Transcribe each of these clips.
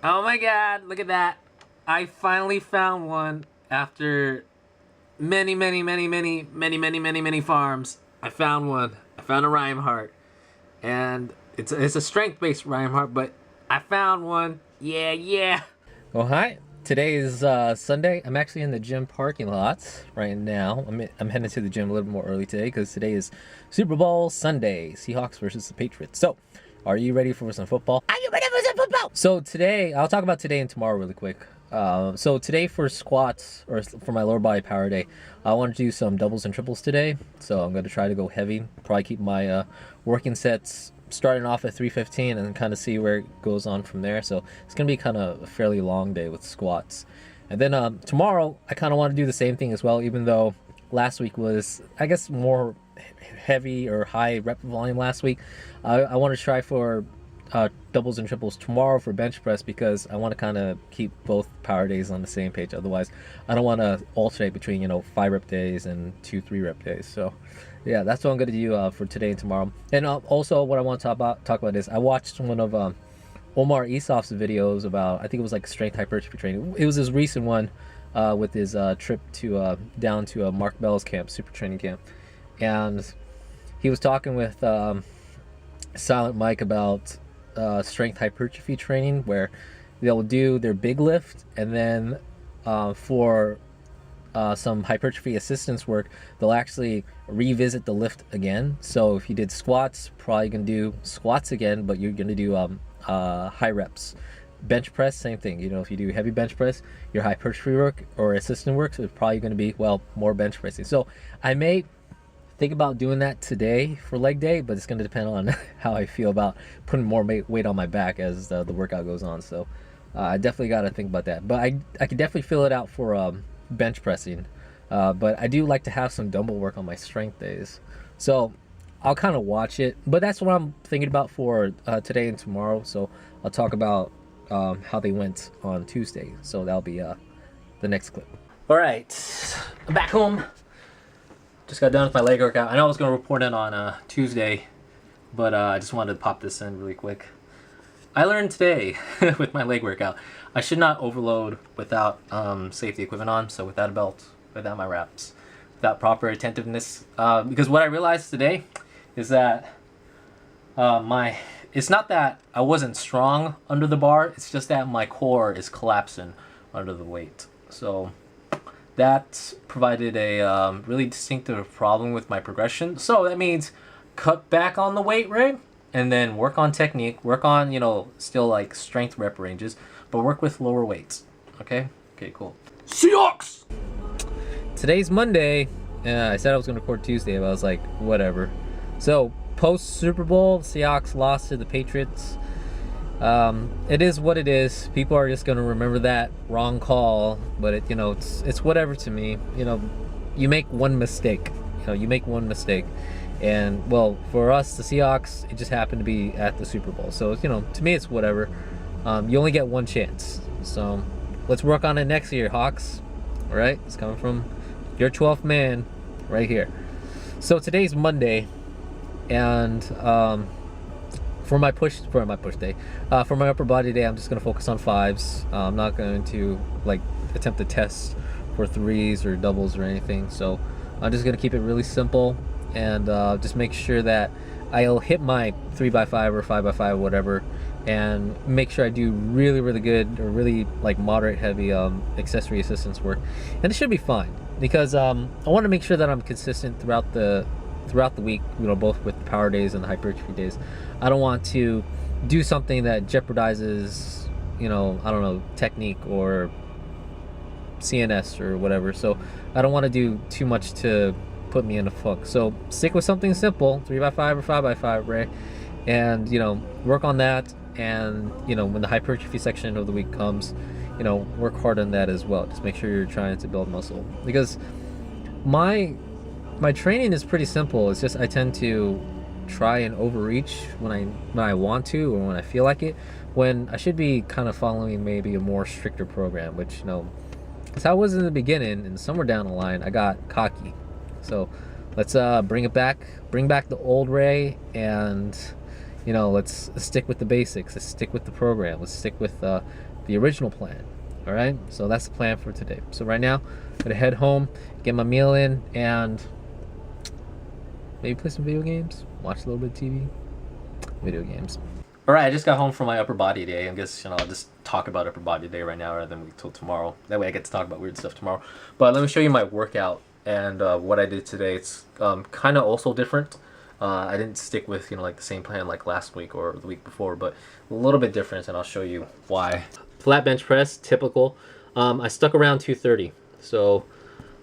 Oh my god, look at that. I finally found one after many farms. I found one. I found a rhyme heart. And it's a strength-based rhyme heart, but I found one. Yeah. Oh, hi. Today is Sunday. I'm actually in the gym parking lot right now. I'm heading to the gym a little bit more early today because today is Super Bowl Sunday. Seahawks versus the Patriots. So, are you ready for some football? Are you ready for some football? So today, I'll talk about today and tomorrow really quick. So today for squats, or for my lower body power day, I want to do some doubles and triples today. So I'm going to try to go heavy. Probably keep my working sets starting off at 315 and kind of see where it goes on from there. So it's going to be kind of a fairly long day with squats. And then tomorrow, I kind of want to do the same thing as well, even though last week was, I guess, more heavy or high rep volume last week. I want to try for doubles and triples tomorrow for bench press because I want to kind of keep both power days on the same page. Otherwise, I don't want to alternate between 5 rep days and 2-3 rep days. So yeah, that's what I'm going to do for today and tomorrow. And also what I want to talk about is I watched one of Omar Isof's videos about, I think it was like strength hypertrophy training. It was his recent one with his trip to down to Mark Bell's camp, super training camp. And he was talking with Silent Mike about strength hypertrophy training, where they'll do their big lift, and then for some hypertrophy assistance work, they'll actually revisit the lift again. So if you did squats, probably gonna do squats again, but you're gonna do high reps. Bench press, same thing. If you do heavy bench press, your hypertrophy work or assistant work is probably going to be, well, more bench pressing. So I may think about doing that today for leg day, but it's going to depend on how I feel about putting more weight on my back as the workout goes on. So I definitely got to think about that. But I could definitely fill it out for bench pressing. But I do like to have some dumbbell work on my strength days. So I'll kind of watch it. But that's what I'm thinking about for today and tomorrow. So I'll talk about how they went on Tuesday. So that'll be the next clip. All right, I'm back home. Just got done with my leg workout. I know I was going to report in on Tuesday, but I just wanted to pop this in really quick. I learned today with my leg workout, I should not overload without safety equipment on, so without a belt, without my wraps, without proper attentiveness. Because what I realized today is that it's not that I wasn't strong under the bar, it's just that my core is collapsing under the weight. So that provided a really distinctive problem with my progression. So that means cut back on the weight rig and then work on technique, work on, still like strength rep ranges, but work with lower weights. Okay, cool. Seahawks! Today's Monday. I said I was going to record Tuesday, but I was like, whatever. So post Super Bowl, Seahawks lost to the Patriots. It is what it is. People are just gonna remember that wrong call, but it's whatever to me. You make one mistake. You make one mistake, and well, for us, the Seahawks, it just happened to be at the Super Bowl. So to me, it's whatever. You only get one chance, so let's work on it next year, Hawks. All right, it's coming from your 12th man, right here. So today's Monday. And for my push day, for my upper body day, I'm just gonna focus on 5s. I'm not going to attempt to test for 3s or doubles or anything. So I'm just gonna keep it really simple and just make sure that I'll hit my 3x5 or 5x5, whatever, and make sure I do really good or really moderate heavy accessory assistance work, and it should be fine because I want to make sure that I'm consistent throughout the week, both with the power days and the hypertrophy days. I don't want to do something that jeopardizes, I don't know, technique or CNS or whatever. So I don't want to do too much to put me in a funk. So stick with something simple, 3x5 or 5x5, right? And, work on that. And, when the hypertrophy section of the week comes, work hard on that as well. Just make sure you're trying to build muscle, because my training is pretty simple. It's just I tend to try and overreach when I want to or when I feel like it, when I should be kind of following maybe a more stricter program, which that's how I was in the beginning, and somewhere down the line I got cocky. So let's bring back the old Ray, and let's stick with the basics. Let's stick with the program. Let's stick with the original plan. All right, so that's the plan for today. So right now, I'm gonna head home, get my meal in, and maybe play some video games, watch a little bit of TV, video games. All right, I just got home from my upper body day. I guess, I'll just talk about upper body day right now rather than wait till tomorrow. That way I get to talk about weird stuff tomorrow. But let me show you my workout and what I did today. It's kind of also different. I didn't stick with, like the same plan like last week or the week before, but a little bit different, and I'll show you why. Flat bench press, typical. I stuck around 230, so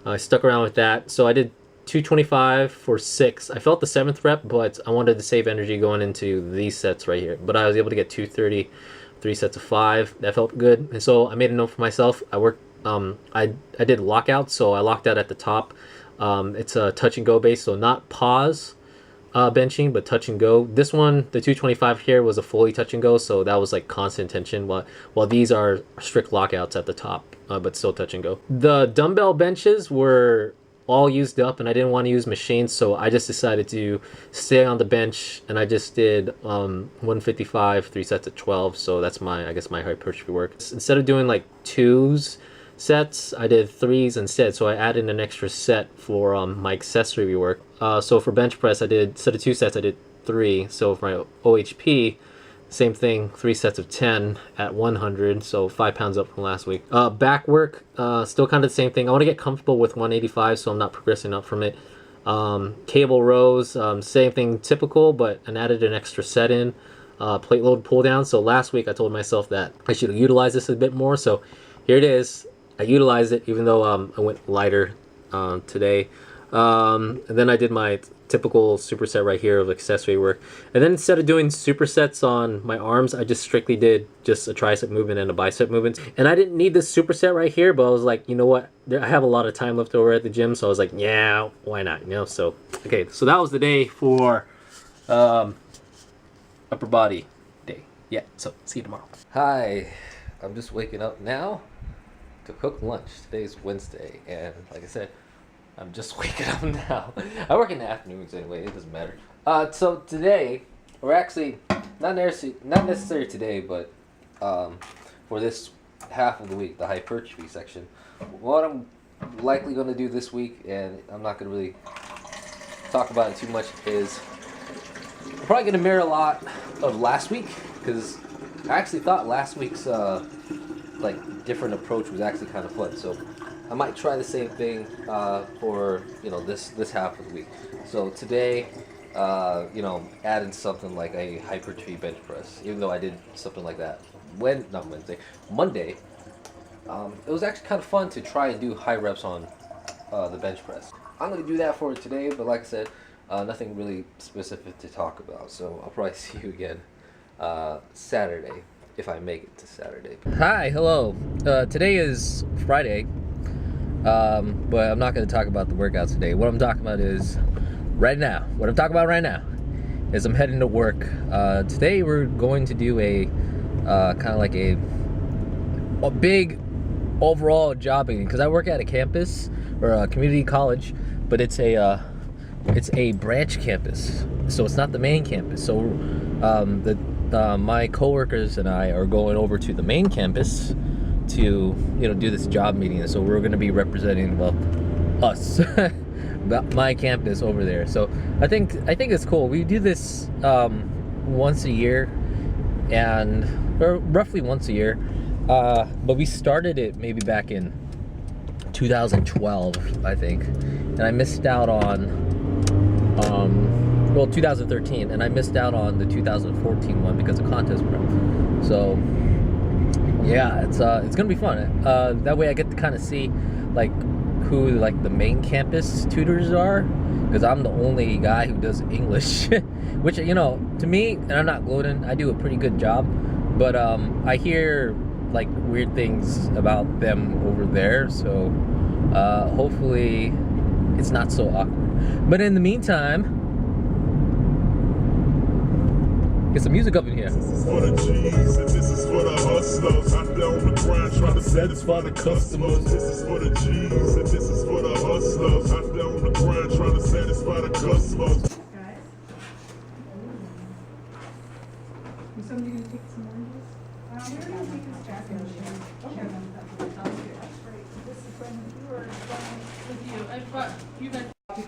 I stuck around with that. So I did 225 for 6. I felt the 7th rep, but I wanted to save energy going into these sets right here. But I was able to get 230, 3 sets of 5. That felt good, and so I made a note for myself. I worked. I did lockouts, so I locked out at the top. It's a touch and go base, so not pause. Benching, but touch and go. This one, the 225 here, was a fully touch and go, so that was like constant tension, while these are strict lockouts at the top, but still touch and go. The dumbbell benches were all used up, and I didn't want to use machines, so I just decided to stay on the bench, and I just did 155, 3 sets at 12, so that's my, I guess, my hypertrophy work. Instead of doing like 2s sets, I did 3s instead, so I added an extra set for my accessory work. So for bench press, I did, instead of 2 sets, I did 3. So for my OHP, same thing, 3 sets of 10 at 100, so 5 pounds up from last week. Back work, still kind of the same thing. I want to get comfortable with 185, so I'm not progressing up from it. Cable rows, same thing, typical, but I added an extra set in. Plate load pull down. So last week I told myself that I should utilize this a bit more, so here it is. I utilized it, even though I went lighter today. And then I did my typical superset right here of accessory work. And then instead of doing supersets on my arms, I just strictly did just a tricep movement and a bicep movement. And I didn't need this superset right here, but I was like, you know what? I have a lot of time left over at the gym, so I was like, yeah, why not? So, okay, so that was the day for upper body day. Yeah, so see you tomorrow. Hi, I'm just waking up now to cook lunch. Today's Wednesday, and like I said, I'm just waking up now. I work in the afternoons anyway, it doesn't matter. So today, we're actually, not necessarily today, but for this half of the week, the hypertrophy section, what I'm likely going to do this week, and I'm not going to really talk about it too much, is I'm probably going to mirror a lot of last week, because I actually thought last week's like different approach was actually kind of fun, so I might try the same thing for this half of the week. So today, added something like a hypertrophy bench press, even though I did something like that Monday. It was actually kind of fun to try and do high reps on the bench press. I'm going to do that for today, but like I said, nothing really specific to talk about, so I'll probably see you again Saturday, if I make it to Saturday. Hi, hello. Today is Friday, but I'm not going to talk about the workouts today. What I'm talking about is right now. What I'm talking about right now is I'm heading to work. Today we're going to do a kind of like a big overall job meeting, because I work at a campus or a community college, but it's a branch campus, so it's not the main campus. So my coworkers and I are going over to the main campus to do this job meeting, and so we're going to be representing us my campus over there. So I think it's cool. We do this once a year, or roughly once a year, but we started it maybe back in 2012, I think, and I missed out on 2013, and I missed out on the 2014 one because of contest prep. So yeah, it's gonna be fun. That way I get to kind of see like who like the main campus tutors are, because I'm the only guy who does English, which to me, and I'm not gloating, I do a pretty good job, but I hear like weird things about them over there, so hopefully it's not so awkward. But in the meantime, get some music up in here. This is for the G's and this is for the hustlers. I'm down the grind trying to satisfy the customers. This is for the G's and this is for the hustlers. I'm down the grind trying to satisfy the customers. Guys, is somebody gonna take some oranges? People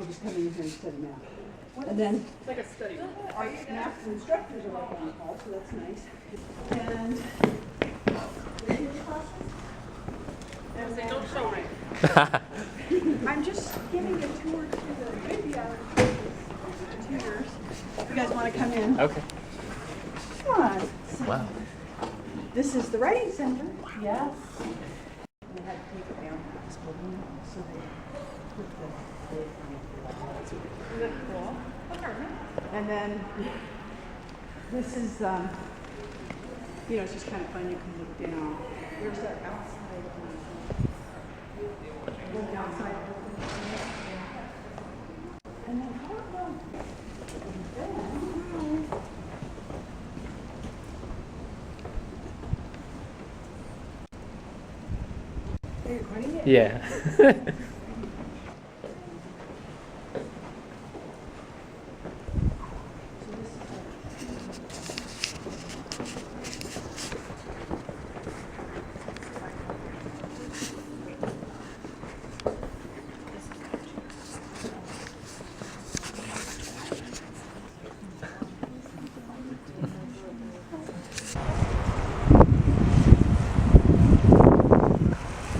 just come in here and study math. And then it's like a study. Our math instructors are working on call, so that's nice. And don't show right. I'm just giving a tour to the graveyard tutors. If you guys want to come in. Okay. Come on. Wow. This is the writing center. Yes. They had to take it down to this building, so they put the lid on it. Isn't that cool? And then this is, it's just kind of fun. You can look down. There's that outside. Look outside. And then I don't know. Are you recording it? Yeah.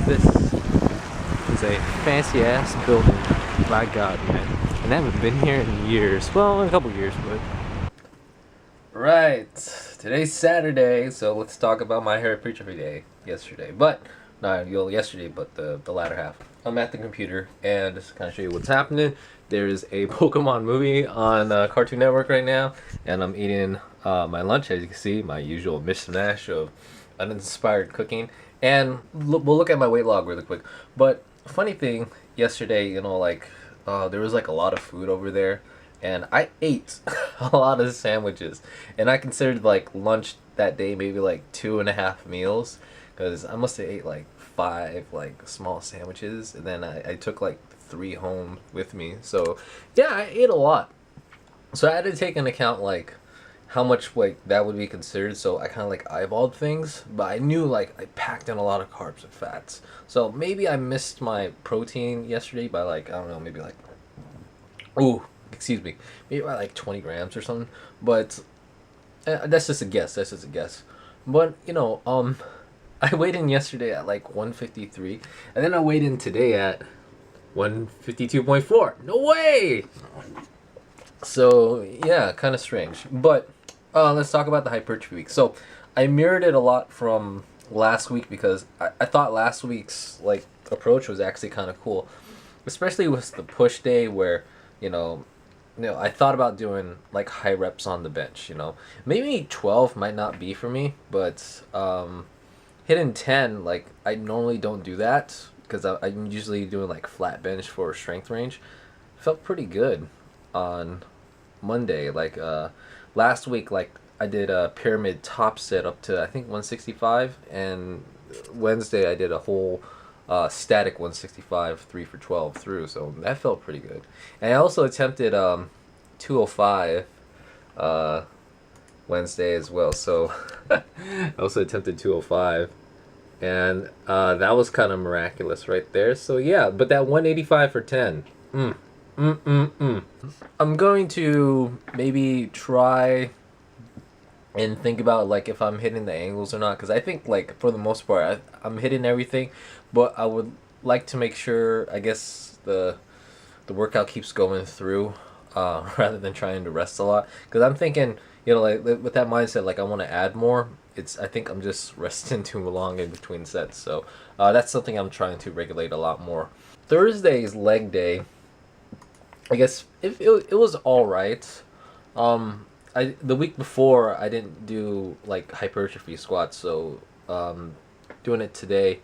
This is a fancy ass building, by God, man. And I haven't been here in years. Well, in a couple years, but. Right, today's Saturday, so let's talk about my hypertrophy day yesterday. But, not yesterday, but the latter half. I'm at the computer and just kind of show you what's happening. There's a Pokemon movie on Cartoon Network right now, and I'm eating my lunch, as you can see, my usual mishmash of uninspired cooking. And we'll look at my weight log really quick. But funny thing, yesterday, there was like a lot of food over there, and I ate a lot of sandwiches. And I considered like lunch that day maybe like 2.5 meals, because I must have ate like 5 like small sandwiches, and then I took like 3 home with me. So yeah, I ate a lot. So I had to take into account like how much like that would be considered, so I kind of like eyeballed things, but I knew like I packed in a lot of carbs and fats, so maybe I missed my protein yesterday by like, I don't know, maybe like, maybe by like 20 grams or something, but that's just a guess, but I weighed in yesterday at like 153, and then I weighed in today at 152.4. No way! So yeah, kind of strange. But let's talk about the hypertrophy week. So I mirrored it a lot from last week, because I thought last week's like approach was actually kind of cool, especially with the push day where I thought about doing like high reps on the bench. Maybe 12 might not be for me, but hitting 10, like I normally don't do that, because I'm usually doing like flat bench for strength range. Felt pretty good on Monday. Like last week, like I did a pyramid top set up to I think 165, and Wednesday I did a whole static 165 3 for 12 through, so that felt pretty good. And I also attempted 205 Wednesday as well, so I also attempted 205, and that was kind of miraculous right there. So yeah, but that 185 for 10, I'm going to maybe try and think about like if I'm hitting the angles or not, because I think like for the most part I'm hitting everything, but I would like to make sure, I guess, the workout keeps going through rather than trying to rest a lot, because I'm thinking, like with that mindset, like I want to add more. I think I'm just resting too long in between sets, so that's something I'm trying to regulate a lot more. Thursday's leg day, I guess it was all right. The week before I didn't do like hypertrophy squats, so doing it today,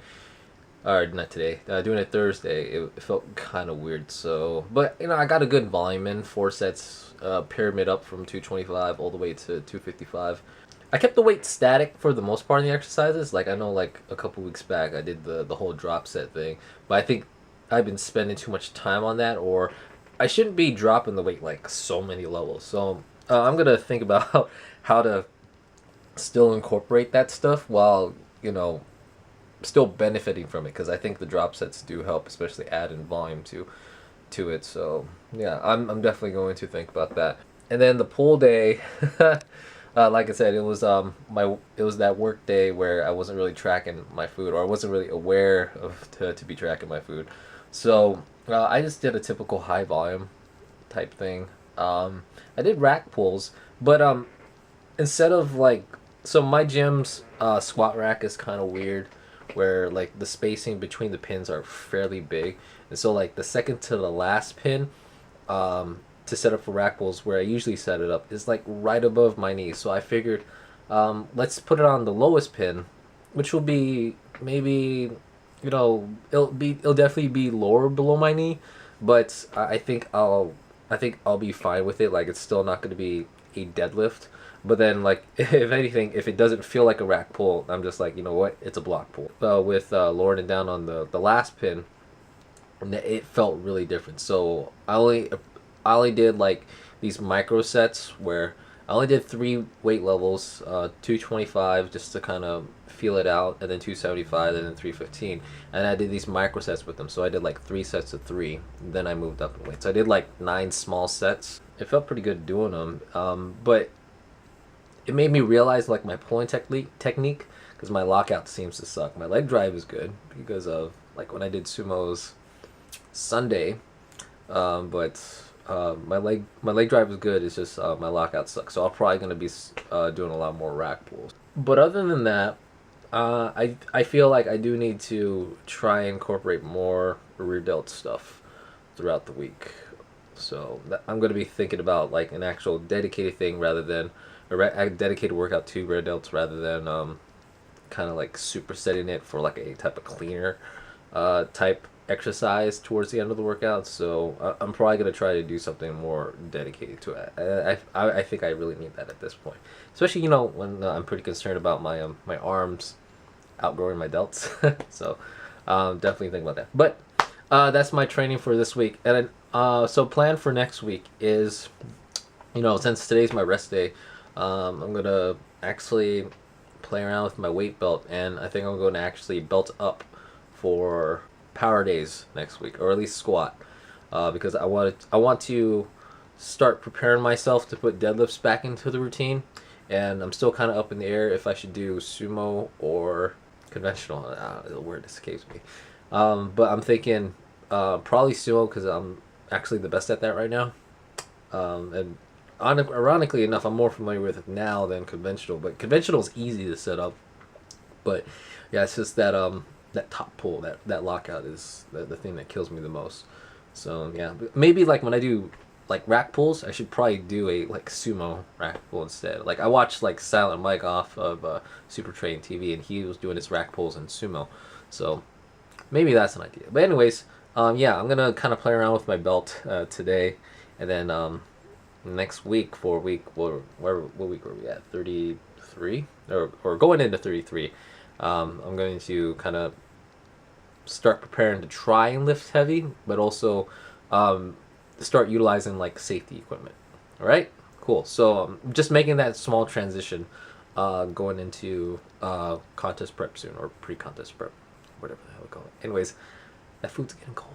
or not today, doing it Thursday, it felt kind of weird. So, but I got a good volume in, 4 sets, pyramid up from 225 all the way to 255. I kept the weight static for the most part in the exercises. Like I know like a couple weeks back I did the whole drop set thing, but I think I've been spending too much time on that, or I shouldn't be dropping the weight like so many levels. So I'm gonna think about how to still incorporate that stuff while, you know, still benefiting from it, because I think the drop sets do help, especially add in volume to it. So yeah, I'm definitely going to think about that. And then the pool day, like I said, it was it was that work day where I wasn't really tracking my food, or I wasn't really aware of to be tracking my food. So I just did a typical high volume type thing. I did rack pulls, but instead of like, so my gym's squat rack is kind of weird, where like the spacing between the pins are fairly big, and so like the second to the last pin to set up for rack pulls, where I usually set it up, is like right above my knee. So I figured, let's put it on the lowest pin, which will be maybe, you know, it'll definitely be lower below my knee, but I think I'll be fine with it. Like, it's still not going to be a deadlift. But then, like, if anything, if it doesn't feel like a rack pull, I'm just like, you know what, it's a block pull. With lowering it down on the last pin, it felt really different. So I only did like these micro sets where I only did 3 weight levels, 225 just to kind of feel it out, and then 275, and then 315, and I did these micro sets with them. So I did like 3 sets of 3, then I moved up in weight. So I did like 9 small sets. It felt pretty good doing them, but it made me realize like my pulling technique, because my lockout seems to suck. My leg drive is good because of like when I did sumos Sunday, but my leg drive is good. It's just my lockout sucks. So I'm probably gonna be doing a lot more rack pulls. But other than that, I feel like I do need to try and incorporate more rear delt stuff throughout the week. So I'm gonna be thinking about like an actual dedicated thing rather than a dedicated workout to rear delts, rather than kind of like supersetting it for like a type of cleaner type exercise towards the end of the workout. So I'm probably gonna try to do something more dedicated to it. I think I really need that at this point, especially, you know, when I'm pretty concerned about my arms outgrowing my delts. So definitely think about that. But that's my training for this week. And so plan for next week is, you know, since today's my rest day, I'm gonna actually play around with my weight belt, and I think I'm going to actually belt up for power days next week, or at least squat, because I want to start preparing myself to put deadlifts back into the routine, and I'm still kind of up in the air if I should do sumo or conventional. The word escapes me, but I'm thinking probably sumo, because I'm actually the best at that right now, and ironically enough, I'm more familiar with it now than conventional. But conventional is easy to set up. But yeah, it's just that that top pull, that lockout is the thing that kills me the most. So yeah, maybe like when I do like rack pulls, I should probably do a like sumo rack pull instead. Like I watched like Silent Mike off of Super Train TV, and he was doing his rack pulls in sumo. So maybe that's an idea. But anyways, yeah, I'm gonna kind of play around with my belt today, and then next week for week, what week are we at? 33, or going into 33. I'm going to kind of start preparing to try and lift heavy, but also start utilizing like safety equipment. All right, cool. So just making that small transition, going into contest prep soon, or pre-contest prep, whatever the hell we call it. Anyways, that food's getting cold.